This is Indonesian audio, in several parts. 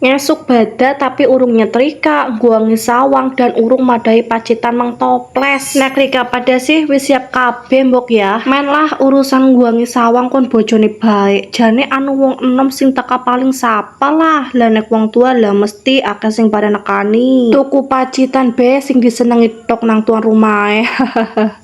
Ngesuk bada tapi urung nyetrika, guangi sawang dan urung madai pacitan mang toples. Nek Rika pada sih wis siap kabeh mbok ya. Men lah urusan guangi sawang kon bojone baik. Jane anu wong enom sing teka paling sapa lah. Lah nek wong tua lah mesti akeh sing pada nekani. Tuku pacitan be sing disenengi tok nang tuan rumahe.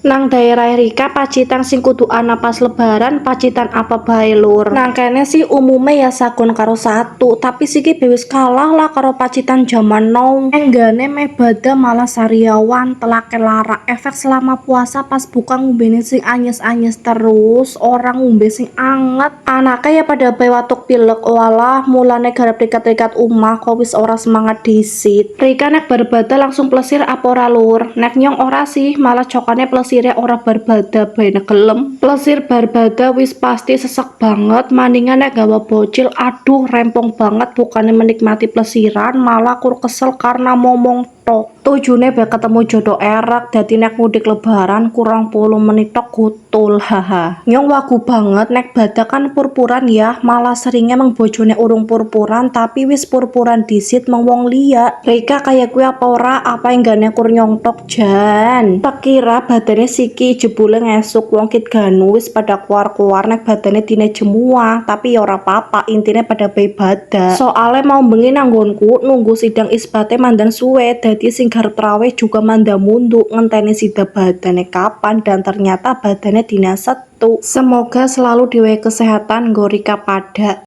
Nang daerah Rika pacitan sing kudu ana pas lebaran pacitan apa bae lur. Nang kene sih umume ya sagon karo satu, tapi siki bewis kalah lah karo pacitan zaman now. Enggane meh bada malah sariawan telake larak efek selama puasa pas buka ngombene sing anyes-anyes terus orang ngombe sing anget. Anaknya ya pada bae watuk pilek walah mulane garap dekat-dekat umah kok wis ora semangat disit. Rika nek berbada langsung plesir apa ora lur? Nek nyong ora sih malah cokane plesire ora berbada bae gelem. Plesir berbada wis pasti sesek banget mendingan nek gawa bocil aduh rempong banget bukannya menikmati plesiran malah kur kesel karena momong tok. Tujune be ketemu jodoh erak dadi nek mudik lebaran kurang 10 menit tok kutul haha. Nyong wagu banget nek bada kan purpuran ya malah seringnya meng bojone urung purpuran tapi wis purpuran disit meng wong liya. Rika kayak gue apa ora apa enggane kur nyong tok jan. Tak kira badane siki jebule ngesuk wong kit ganu wis pada keluar-keluar nek badane dine jemua tapi ya ora apa-apa intine pada bae bada. Soale mau bengi nanggonku nunggu sidang isbate mandan suwe dadi sing garep traweh juga manda munduk ngenteni sida badane kapan dan ternyata badane dina setu. Semoga selalu diwehi kesehatan Gorika pada